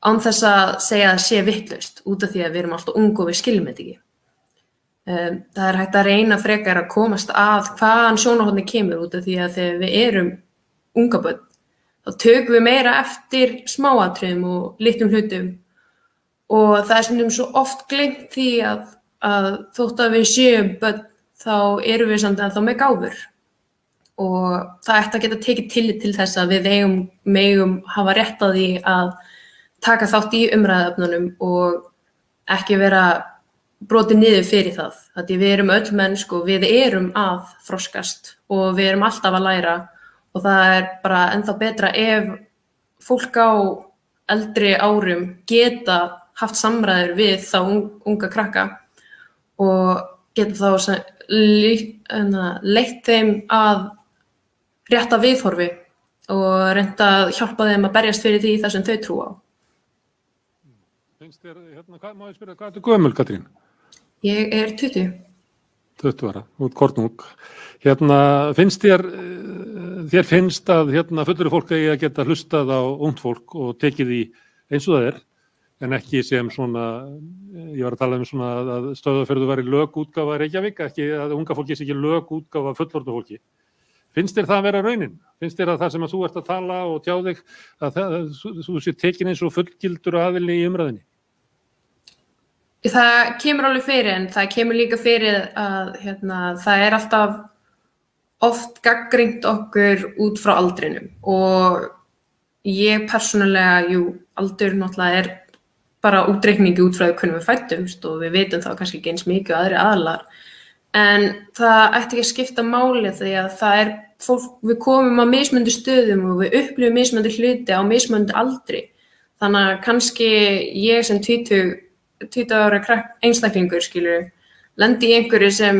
án þess að segja að það sé vitlaust út af því að við erum alltaf ung og við skiljum þetta ekki. Það er hægt að reyna frekar að komast að hvaðan sjónarhornið kemur út af því að þegar við erum unga börn þá tökum við meira eftir smáatriðum og litlum hlutum og það er stundum svo oft gleymt því að þótt að við séum börn þá erum við samt ennþá með gáfur. Og það ætti að geta tekið tillit til þess að við megum hafa rétt á því að taka þátt í umræðuefnunum og ekki vera brotið niður fyrir það. Því við erum öll mennsku og við erum að þroskast og við erum alltaf að læra og það er bara ennþá betra ef fólk á eldri árum geta haft samræður við þá unga krakka og geta þá leitt þeim að rétta viðhorfi og reynda að hjálpa þeim að berjast fyrir því það sem þau trúa á. Finnst þér, má ég spyrja, hvað ertu gömul, Katrín? Ég er 20. 20 ára, út kornung. Finnst þér finnst að fullur fólk eigi að geta hlustað á ungt fólk og tekið því eins og það er, en ekki sem svona, ég var að tala svona að Stöðvarfjörður væri lögútgáfa Reykjavík, ekki að unga fólki sé ekki lögútgáfa fullorðnu fólki. Finnst þér það að vera raunin? Finnst þér að það sem að þú ert að tala og tjá þig, að þú sé tekin eins og fullgildur aðili í umræðinni? Það kemur alveg fyrir, en það kemur líka fyrir að það er alltaf oft gagnrýnt okkur út frá aldrinum og ég persónulega, aldur náttúrulega er bara útreikningi út frá hvernig við fættumst og við vitum þá kannski ekki eins mikið og aðri aðlar. En það ætti ekki að skipta máli því að það er fólk, við komum á mismunandi stöðum og við upplifum mismunandi hluti á mismunandi aldri. Þannig að kannski ég sem 20 20 ára einstaklingur, skilur, lendi í einhverju sem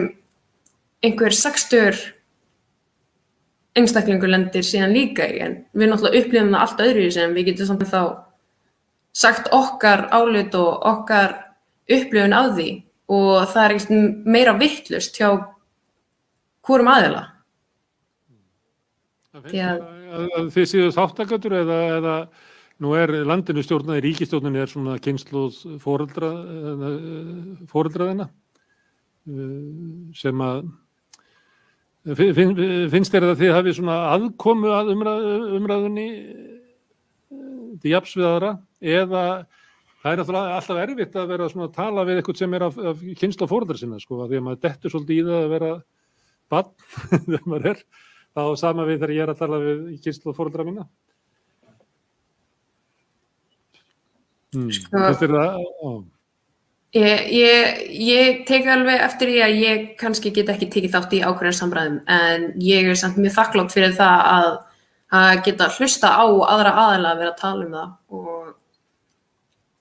einhver 60 einstaklingur lendir síðan líka í, en við náttúrulega upplifum það allt öðru sem við getum samt þá sagt okkar álit og okkar upplifun af því og það er ekkert meira vitlaust hjá hvorum aðila. Þið séu þáttakendur eða nú landinu stjórnaði, ríkisstjórninni svona kynslóð foreldra sem að finnst þér að þið hafi svona aðkomu að umræðunni til jafns við aðra eða það alltaf erfitt að vera svona að tala við eitthvað sem af kynslóð foreldra sinna, sko, því að maður dettur svolítið í það að vera barn þegar maður þá sama við þegar ég að tala við kynslóð foreldra mína. Finnst þér það? Ég tek alveg eftir því að ég kannski get ekki tekið þátt í ákveðnum samræðum, en ég samt mjög þakklát fyrir það að geta hlusta á aðra aðila að vera að tala það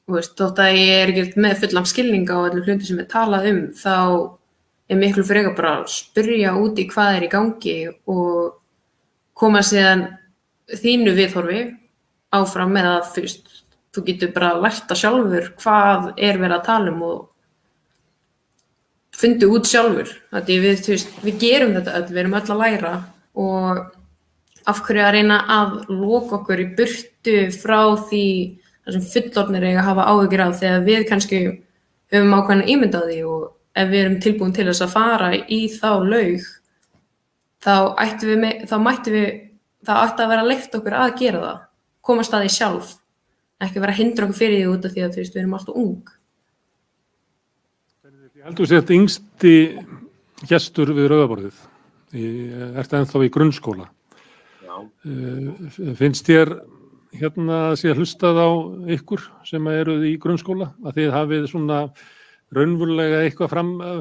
og þótt að ég ekki með fullan skilning á öllum hlutum sem talað þá miklu frekar bara að spyrja út í hvað í gangi og koma síðan þínu viðhorfi áfram með að þú getur bara lært að sjálfur hvað verið að tala og fundið út sjálfur. Við gerum þetta öll, við erum öll að læra og af hverju að reyna að loka okkur í burtu frá því sem fullorðnir eiga að hafa áhyggjur af þegar við kannski höfum ákveðna ímynd á því og ef við erum tilbúin til þess að fara í þá laug þá ætti að vera leyft okkur að gera það, komast að því sjálf, ekki vera að hindra okkur fyrir því út af því að við erum alltaf ung. Ég held þú sért yngsti gestur við rauðaborðið. Ertu ennþá í grunnskóla? Já. Finnst þér sé hlustað á ykkur sem eruð í grunnskóla að þið hafið svona raunverulega eitthvað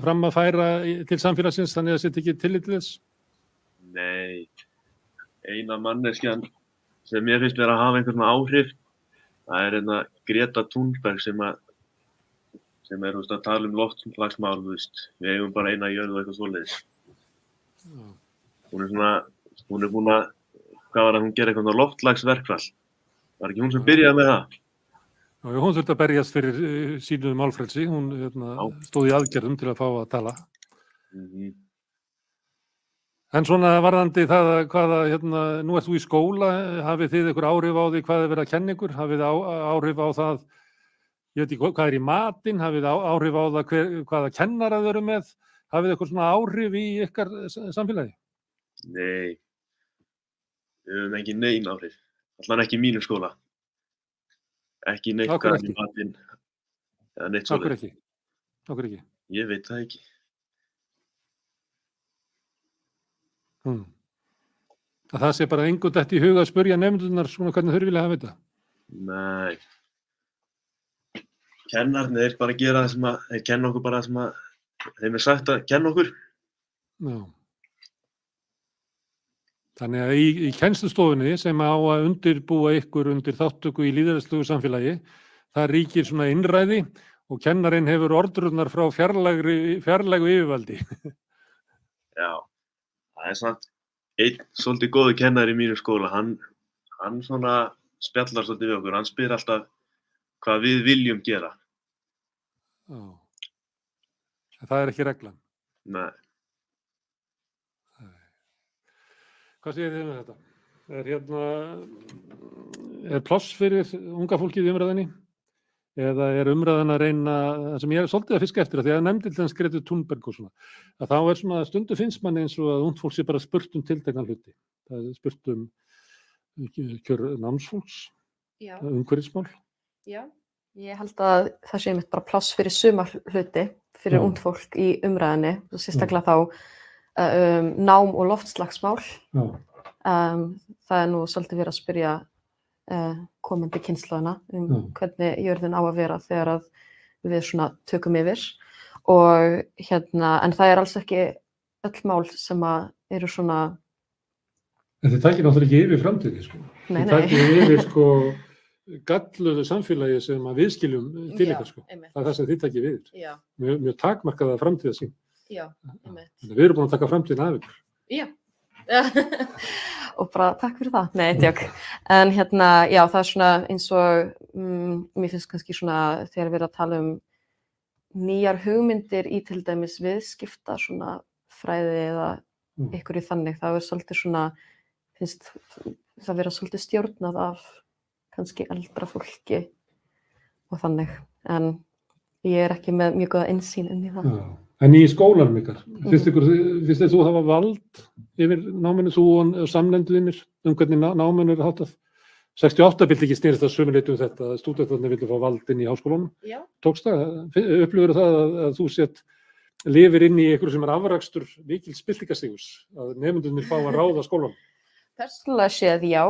fram að færa til samfélagsins þannig að þetta ekki tillit til þess? Nei, eina manneskjan sem mér finnst vera að hafa einhvern áhrif, það Greta Thunberg sem að tala loftslagsmál, við eigum bara eina jörð og eitthvað svoleiðis. Hún búin að, hvað var að hún gera eitthvað loftslagsverkfall? Var ekki hún sem byrjaði með það? Já, hún þurfti að berjast fyrir sínu málfrelsi, hún stóð í aðgerðum til að fá að tala. En svona varðandi það að nú ert þú í skóla, hafið þið einhver áhrif á því hvað verið að kenna ykkur? Hafið áhrif á það, ég veit ekki hvað í matinn, hafið áhrif á það hvaða kennara þau eru með? Hafið eitthvað svona áhrif í ykkar samfélagi? Nei, við höfum ekki nein áhrif. Allan ekki í mínum skóla. Ekki neitt hvað í matinn eða neitt svoleiðis. Af hverju ekki? Ég veit það ekki. Að það sé bara engum dett í huga að spyrja nemendurnar svona hvernig þau vilja hafa þetta? Nei. Kennarnir bara gera það sem þeir kenna okkur bara sem þeim sagt að kenna okkur. Já. Þannig að í kennslustofunni sem á að undirbúa ykkur undir þáttöku í lýðræðislegu samfélagi, það ríkir svona innræði og kennarinn hefur ordrurnar frá fjarlægu yfirvaldi. Já, það samt einn svolítið góður kennari í mínu skóla, hann svona spjallar svolítið við okkur, hann spyr alltaf hvað við viljum gera. Já. Það er ekki reglan? Nei. Hvað segir þið með þetta? Er pláss fyrir unga fólkið í umræðinni? Eða er umræðan að reyna, það sem ég er svolítið að fiska eftir því að nefndi til þess Gretu Thunberg og svona, að þá er svona stundu finnst manni eins og að ungt fólk sé bara spurt tiltekna hluti. Það er spurt kjör námsfólks, umhverfismál. Já, ég held að það sé einmitt bara pláss fyrir suma hluti fyrir ungt fólk í umræðinni, og sérstaklega þá nám og loftslagsmál. Það er nú svolítið verið að spyrja komandi kynslóðina hvernig jörðin á að vera þegar að við svona tökum yfir og en það er alls ekki öll mál sem að eru svona. En þið takir náttúrulega ekki yfir framtíðinni, sko. Nei, þið takir yfir, sko, galluðu samfélagi sem að við skiljum til ykkar, sko. einmitt. Það það sem þið takið við. Já, Mjög takmarkaða framtíðarsýn. já, einmitt. Við erum búin að taka framtíðina af ykkur. Já. Og bara takk fyrir það. Nei, djók. En já, það svona eins og, mér finnst kannski svona þegar við erum að tala nýjar hugmyndir í til dæmis viðskipta svona fræði eða einhverju þannig, það svolítið svona, finnst það vera svolítið stjórnað af kannski eldra fólki og þannig, en ég ekki með mjög góða innsýn inn í það. Já. En í skólanum ykkar, finnst þið þú hafa vald yfir náminu, þú og samlenduðinir, hvernig náminu háttað? 68 vildi ekki snýrst að sömuleitu þetta, að stúdentarnir vildu fá vald inn í háskólanum. Já. Tókst það? Upplifir það að þú lifir inn í einhverju sem afrakstur mikils byltingarstigs, að nemendurnir fá að ráða skólanum? Persónulega séð, já.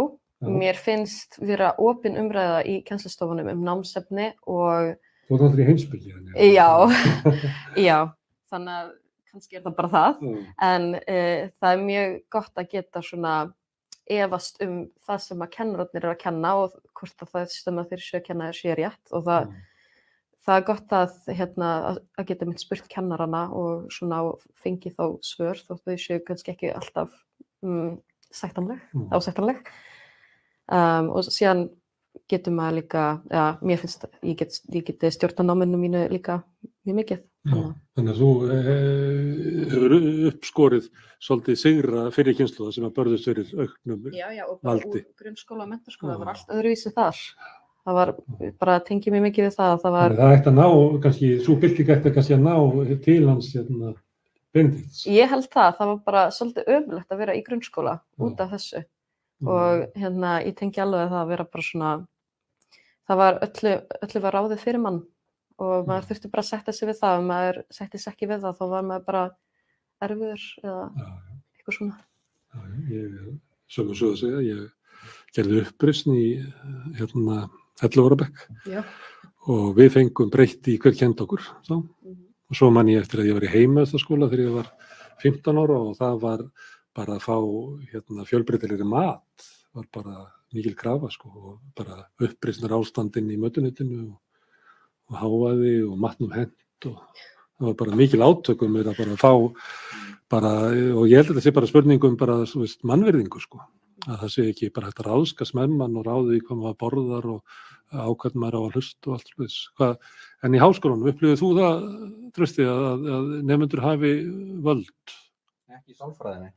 Mér finnst vera opin umræða í kennslustofunum námsefni og... Þú ert aldrei í heimspeki. Já, já. Þannig að kannski það bara það. En það mjög gott að geta svona efast það sem að kennararnir að kenna og hvort að það sem að þeir séu að kenna sé rétt og það gott að geta mynd spurt kennarana og svona fengi þá svör þótt þau séu kannski ekki alltaf ásættanleg. Og síðan getur maður líka, mér finnst ég geti stjórna náminu mínu líka mjög mikið. Þannig að þú hefur uppskorið svolítið sigra fyrir kynslóða sem að börðust fyrir auknum valdi. Já, og bara úr grunnskóla og menntaskóla, það var allt öðruvísi þar. Það var bara að tengja mig mikið við það. Það ætti að ná, kannski, sú bylting ætti kannski að ná til hans Benedikts. Ég held það var bara svolítið ömurlegt að vera í grunnskóla út af þessu. Og ég tengi alveg það að vera bara svona, það var öllu var ráðið fyrir mann og maður þurfti bara að setja sig við það, ef maður setti sig ekki við það, þá var maður bara erfiður eða eitthvað svona. Ég sömu svo að segja, ég gerði uppreisn í 11 ára bekk og við fengum breytt í hver kenndi okkur. Og svo man ég eftir að ég var í heimaðstaskóla þegar ég var 15 ára og það var bara að fá fjölbreytilegri mat, var bara mikil krafa sko, og bara uppreisnar ástandinn í mötuneytinu og hávaði og matnum hent og það var bara mikil átökum með að bara fá og ég held að þetta sé bara spurningum bara mannvirðingu sko, að það sé ekki bara hægt að ráðskast með mann og ráði hvað maður borðar og ákvæmt maður á að hlusta og allt slúðis. En í háskólanum, upplifir þú það, Trausti, að nemendur hafi völd? Ekki í sálfræðinni.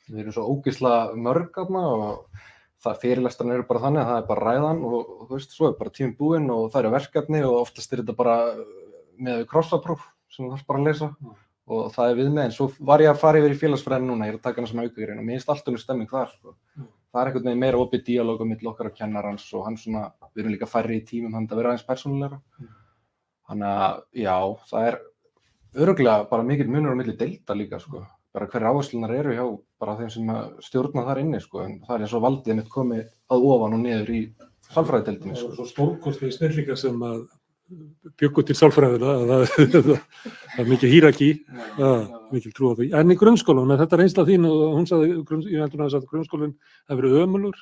Við erum svo ógeðslega mörg þarna og fyrirlestrarnir eru bara þannig að það er bara ræðan og þú veist, svo er bara tíminn búinn og það eru verkefni og oftast er þetta bara með krossapróf sem þú þarf bara að lesa og það er við með, en svo var ég að fara yfir í félagsfræðin núna, ég er að taka hana sem aukagrein og mér finnst alltaf stemming þar sko. Það er einhvern veginn meira opið díalóg á milli okkar og kennarans og hann svona, við erum líka færri í tímum, þannig að vera aðeins persónulegra. Þannig að já, það er örugglega bara mikill munur á milli deilda líka sko. Bara hverjar áherslunar eru hjá bara þeim sem stjórna þar inni sko, en það er eins og valdið mitt komið að ofan og niður í sálfræðideildinni sko. Svo stórkostlegir snillingar sem að bjuggu til sálfræðina, það er mikið hierarkí, mikil trú á því. En í grunnskólanum, þetta reynsla þín og hún sagði, ég heldur að grunnskólinn hefur verið ömurlegur.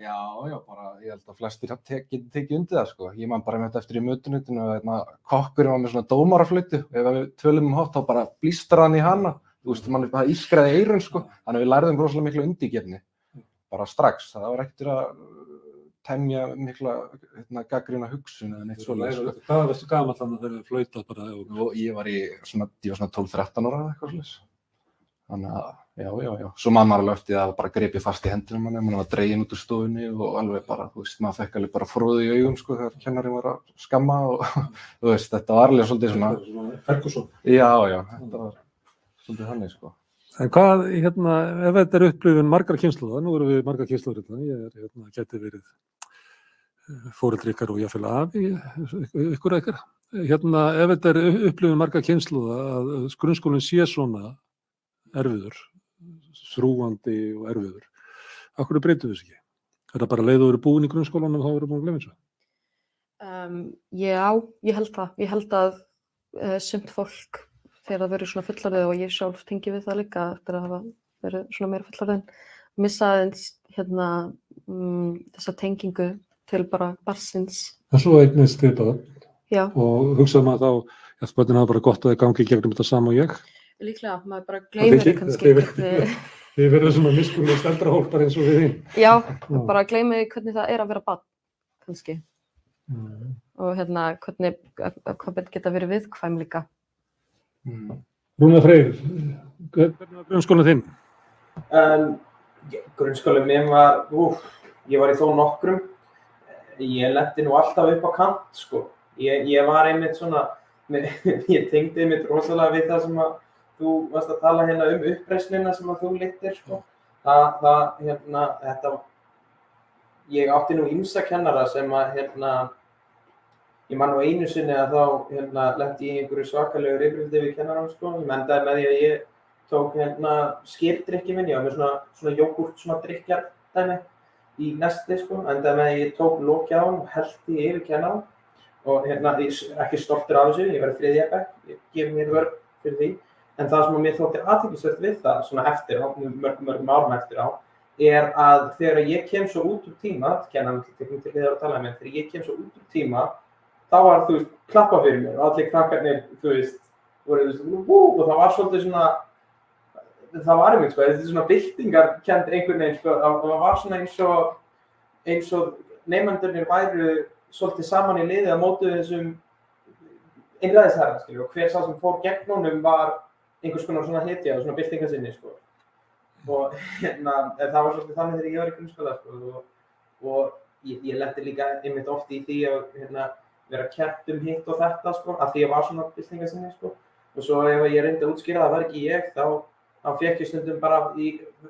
Já, bara ég held að flestir tekið undir það sko. Ég man bara með þetta eftir í mötuneytinu og kokkurinn var með svona dómaraflautu og ef við tölum hátt þá bara blístrar hann í hana. Þú veist, það ískraði eyrun sko, þannig að við lærðum rosalega miklu undirgefni, bara strax. Það var ekkert að temja mikla gagnrýna hugsun eða neitt svoleiðis sko. Hvað varstu gamall þannig að þeir eru flautað bara? Og ég var svona 12-13 ára eða eitthvað svoleiðis. Þannig að, já. Svo man maður alveg eftir að bara gripið fast í hendina mann var dreginn út úr stofunni og alveg bara, þú veist, maður fekk alveg bara froðu í augum sko þegar kennarinn var að skamma og þú veist, þetta var alveg svolítið svona... Ferguson. Já, þetta var svolítið þannig sko. En hvað, ef þetta er upplifun margar kynslóða, nú erum við margar kynslóður ég geti verið foreldri ykkar og jafnvel afi, ykkur ykkar. Ef þetta er upplifun margar kynslóða að grunnskólinn sé svona erfiður, þrúgandi og erfiður, af hverju breytum við þessu ekki? Er það bara leið og eru búin í grunnskólanum og þá eru búin að glemja þessu? Já, ég held það. Ég held að sumt fólk þegar það verður svona fullorðið og ég sjálf tengi við það líka eftir að hafa verið svona meira fullorðin, missa aðeins þessa tengingu til bara barnsins. En svo eignist þið börn Já, og hugsaði maður þá, að börnin hafa bara gott að þau gangi í gegnum þetta sama og ég. líklega, maður bara gleymir því kannski. Þið verður svona miskunnlegt eldra fólk bara eins og við hinn. Já, bara gleymir því hvernig það að vera barn, kannski. Og hvernig börn geta verið viðkvæm líka. Rúnar Freyr, hvernig var grunnskólinn þinn? Grunnskólinn minn var, ég var í þó nokkrum. Ég lenti nú alltaf upp á kant, sko. Ég var einmitt svona, ég tengdi einmitt rosalega við það sem að þú varst að tala hérna uppreisnina sem að þú leittir, sko. Ég átti nú ýmsa kennara sem að, ég man nú einu sinni að þá, lenti ég í einhverju svakalegu rifrildi við kennarann, sko. Ég endaði með því að ég tók, skyrdrykki minn, ég var með svona jógúrt, svona drykkjardæmi í nesti, sko. Endaði með því að ég tók lokið á hann og hellti yfir kennarann. Og ég er ekki stoltur af þessu, ég verði þriðja bekk, ég gef mér vörn fyrir því. En það sem mér þótti athyglisvert við það, svona eftir á, mörgum árum eftir á, að þegar ég kem svo út úr tíma, kennarinn tekur til þér að tala með, þegar ég kem svo út úr tíma, þá var, klappa fyrir mér og allir krakkarnir, voru, og það var svolítið svona, það var einmitt, þetta er svona byltingarkennd einhvern veginn, og það var svona eins og nemendurnir væru svolítið saman í liði að mótu þessum einræðisherra, og hver sá sem fór gegn honum var einhvers konar svona hetja og svona byltingasinni, og það var svolítið þannig þegar ég var í grunnskóla, og ég lenti líka einmitt oft í því að vera kennt hitt og þetta, af því ég var svona byltingasinni, og svo ef ég reyndi að útskýra það var ekki ég, þá fékk ég stundum bara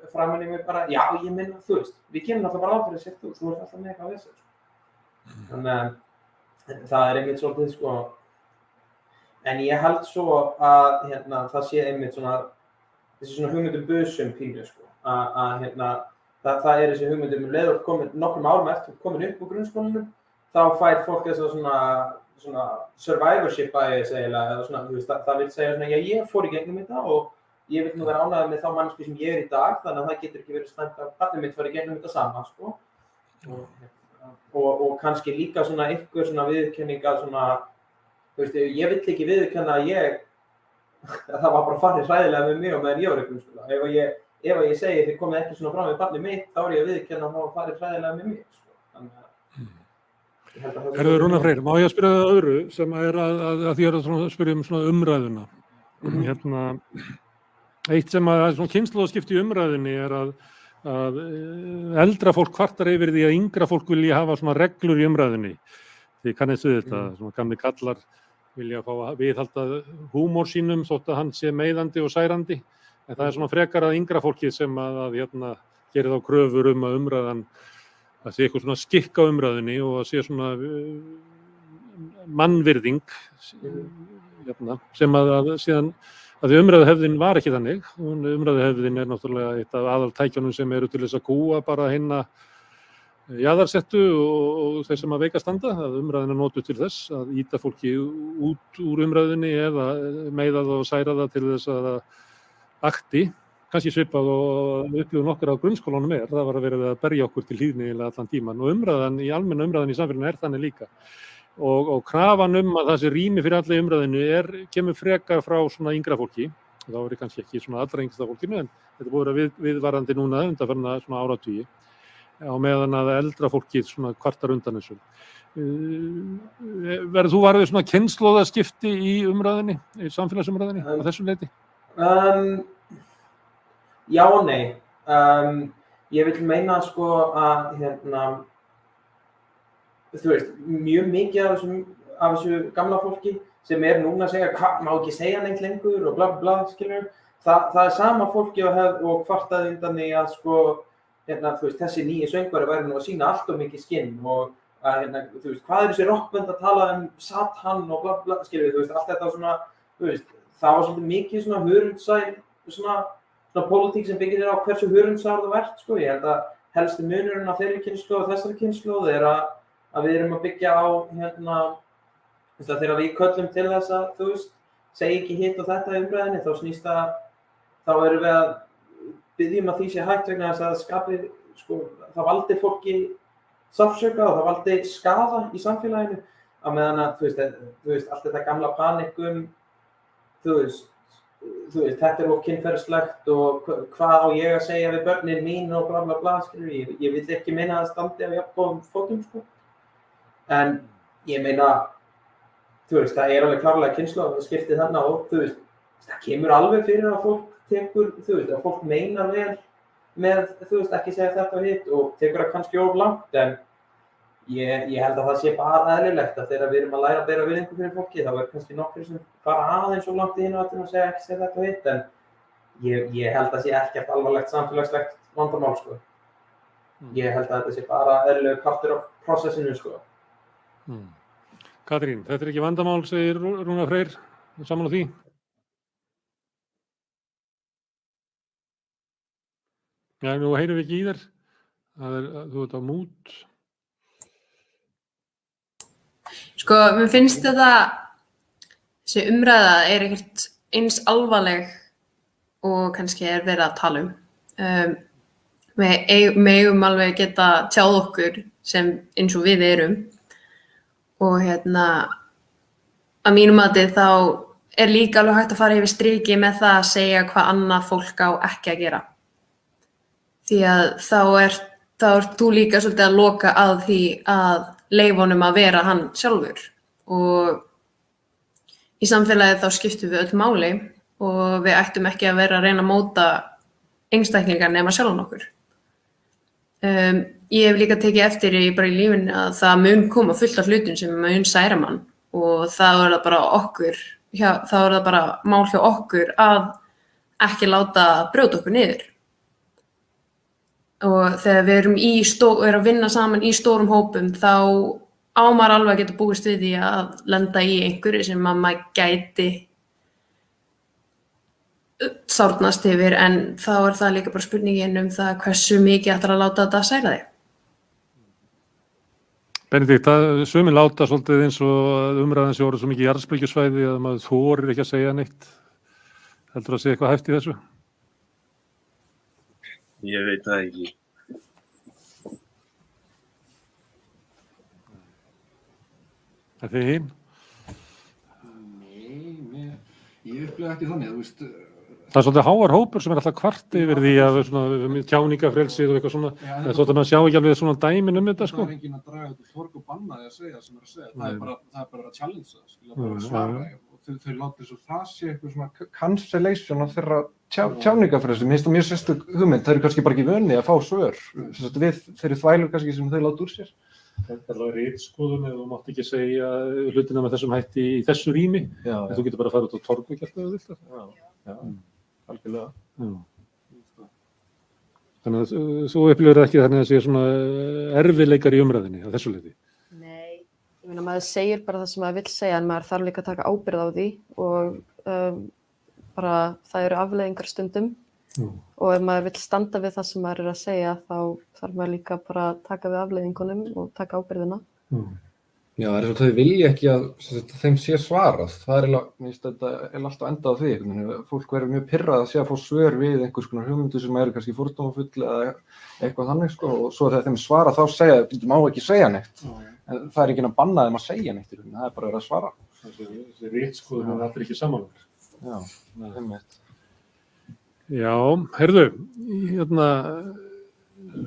framan í mig bara, já, ég minna, við gerum alltaf bara á fyrir sér, þú ert alltaf með eitthvað að þessu. Þannig að það einmitt svolítið, en ég held svo að það sé einmitt svona, þessi svona hugmyndum busum pínu, að það þessi hugmyndum leiður komin nokkrum árum eftir komin upp úr grunnskólanum, þá fær fólk þess að svona survivorship bias eiginlega, eða svona, það vil segja svona, já, ég fór í gegnum þetta og ég vil nú vera ánægður með þá manneskju sem ég í dag, þannig að það getur ekki verið slæmt að barnið mitt fari í gegnum þetta sama, og kannski líka svona einhver svona viðurkenning að svona, ég vill ekki viðurkenna að það var bara farið hræðilega með mig og meðan ég var í grunnskóla. Ef ég segi þið komið ekki svona fram við barnið mitt, þá ég að viðurkenna að það var farið hræðilega með mig, Herðu Rúnar Freyr, má ég að spyrja það öðru sem að því að spyrja svona umræðuna. Eitt sem að svona kynslóðaskipti í umræðunni að eldra fólk kvartar yfir því að yngra fólk vilja hafa svona reglur í umræðunni. Þið kannist við þetta, svona gamli kallar vilja fá að viðhalda húmor sínum þótt að hann sé meiðandi og særandi. En það svona frekar að yngra fólki sem að gerir þá kröfur að umræðan, að sé eitthvað svona skikk á umræðunni og að sé svona mannvirðing sem að síðan að því umræðuhefðin var ekki þannig. Umræðuhefðin náttúrulega eitt af aðaltækjunum sem eru til þess að kúga bara hinna jaðarsettu og þeir sem að veika standa, að umræðin notuð til þess að ýta fólki út úr umræðunni eða meiða það og særa það til þess að akti, kannski svipað og upplifun okkar á grunnskólanum það var að vera að berja okkur til hlýðni allan tíman og almenna umræðan í samfélaginu þannig líka. Og krafan að það sé rými fyrir alla umræðinu kemur frekar frá svona yngra fólki, þá er kannski ekki svona allra yngsta fólkinu, en þetta búið að vera viðvarandi núna undanfarna svona áratugi, á meðan að eldra fólki svona kvartar undan þessu. Verður þú varðið svona kynslóðaskipti í umræðinni, í samfélagsumræðinni á þessu leyti? Já og nei. Ég vil meina að mjög mikið af þessu gamla fólki sem núna að segja hvað má ekki segja neitt lengur og bla bla bla, skilur. Það sama fólki og kvartaði undan því að þessi nýju söngvari væri nú að sýna allt of mikið skinn og hvað þessi rockbönd að tala Satan og bla bla, skilur, allt þetta svona, það var svolítið mikið svona hörundsæl, svona pólitík sem byggir á hversu hörundsár þú ert, Ég held að helsti munurinn af þeirri kynslóð og þessari kynslóð að við erum að byggja á, þegar við köllum til þess að, segja ekki hitt og þetta í umræðinni, þá snýst það, þá erum við að biðjum að því sé hægt vegna þess að það valdi fólki sársauka og það valdi skaða í samfélaginu á meðan að, þú veist, allt þetta gamla panikkum, þú veist, þetta of kynferðislegt og hvað á ég að segja við börnin mín og bla bla bla, skilur ég vil ekki meina að það standi á jafngóðum fótum, sko. En ég meina, þú veist, það alveg klárlega kynslóðaskipti þarna og, þú veist, það kemur alveg fyrir að fólk tekur, þú veist, að fólk meinar vel með, þú veist, ekki segja þetta og hitt og tekur það kannski of langt, en ég held að það sé bara eðlilegt að þegar við erum að læra að bera virðingu fyrir fólki, þá kannski nokkrir sem fara aðeins of langt í hinu áttina og segja ekki segja þetta og hitt, en ég held að það sé ekkert alvarlegt samfélagslegt vandamál, sko. Ég held að þetta sé bara eðlilegur partur af prósessinu, sko. Katrín, þetta ekki vandamál, segir Rúnar Freyr, saman á því? Já, nú heyrum við ekki í þér. Þú ert á mút. Sko, mér finnst þessi umræða ekkert eins alvarleg og kannski verið að tala um. Við megum alveg geta tjáð okkur sem eins og við erum og að mínu mati þá líka alveg hægt að fara yfir striki með það að segja hvað annað fólk á ekki að gera. Því að þá ert þú líka svolítið að loka að því að leyfa honum að vera hann sjálfur og í samfélagi þá skiptum við öll máli og við ættum ekki að vera að reyna að móta einstaklingar nema sjálfan okkur. Ég hef líka tekið eftir bara í lífinu að það mun koma fullt af hlutum sem mun særa mann og það það bara okkur, þá það bara mál hjá okkur að ekki láta brjóta okkur niður. Og þegar við erum að vinna saman í stórum hópum þá á maður alveg að geta búist við því að lenda í einhverju sem að maður gæti sárnast yfir en þá það líka bara spurningin það hversu mikið ætlar að láta þetta særa þig. Benedikt, sumir láta svolítið eins og umræðan sé orðið svo mikið jarðsprengjusvæði að maður þorir ekki að segja neitt. Heldur að segja eitthvað hæft í þessu? Ég veit það ekki. Er þið hinn? Nei, ég upplifa ekki þannig, þú veist. Það svolítið háar hópur sem alltaf kvart yfir því að tjáningafrelsið og eitthvað svona. Það er svolítið að sjá ekki alveg svona dæmin þetta, sko. Það enginn að draga út torg og banna því að segja sem að segja. Það er bara að challenge það, skilja bara að svara. Þau láta svo það sé eitthvað svona cancellation á þeirra tjáningafrelsi. Mér finnst það mjög sérstök hugmynd. Það eru kannski bara ekki vönni að fá svör. Við þeirri þvælur kannski sem þau láta úr sér. Þetta er alveg ritskoðun eða þú mátt ekki segja hlutina með þessum hætti í þessu rými. En þú getur bara að fara út á torg og gert það. Já, algjörlega. Þannig að þú upplifir ekki þannig að það sé svona erfiðleikar í umræðinni á þessu leyti. Nei, ég meina maður segir bara það sem maður vill segja en maður þarf líka að taka ábyrgð á því og bara það eru afleiðingar stundum og ef maður vill standa við það sem maður að segja þá þarf maður líka bara að taka við afleiðingunum og taka ábyrgðina. Já, það svo þau vilja ekki að þeim sé svarað. Það þetta alltaf endað á því. Fólk verður mjög pirrað að sé að fá svör við einhvers konar hugmyndu sem eru kannski fordómafull eða eitthvað þannig, sko. Og svo þegar þeim svara þá segja, þú má ekki segja neitt. En það enginn að banna þeim að segja neitt. Það bara að vera að svara. Þessi ritskoðun er allir ekki samanverð. Já, einmitt. Já, heyrðu,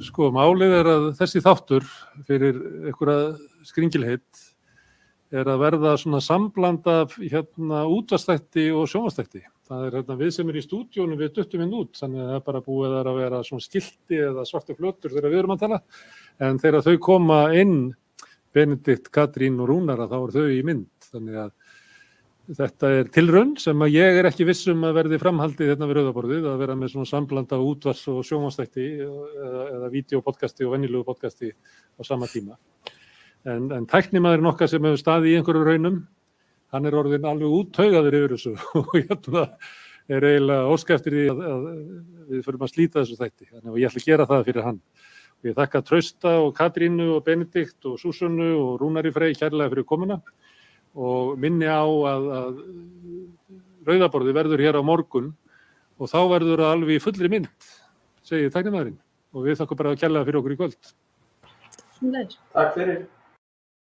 sko, málið er að þessi þáttur fyrir einhverja skringilheit er að verða svona sambland af útvarpsþætti og sjónvarpsþætti. Það er við sem í stúdíónu, við duttum út, þannig að það er bara búið að vera svona skilti eða svartu flötur þegar við erum að tala. En þegar þau koma inn, Benedikt, Katrín og Rúnar, þá eru þau í mynd. Þannig að þetta er tilraun sem að ég ekki viss að verði framhaldið við Rauðaborðið, að vera með svona sambland af útvarps- og sjónvarpsþætti eða vídeópodcasti og venjulegu podcasti á sama tíma. En tæknimaðurinn okkar sem hefur staðið í einhverjum raunum, hann er orðinn alveg úttaugaður yfir þessu og er eiginlega óska eftir því að við förum að slíta þessu þætti. Þannig að ég ætla að gera það fyrir hann. Og ég þakka Trausta og Katrínu og Benedikt og Súsönnu og Rúnari Frey kærlega fyrir komuna og minni á að Rauðaborðið verður hér á morgun og þá verður það alveg í fullri mynd, segir tæknimaðurinn. Og við þakkum bara kærlega fyrir okkur í kvöld. Svoleiðis. Takk fyrir.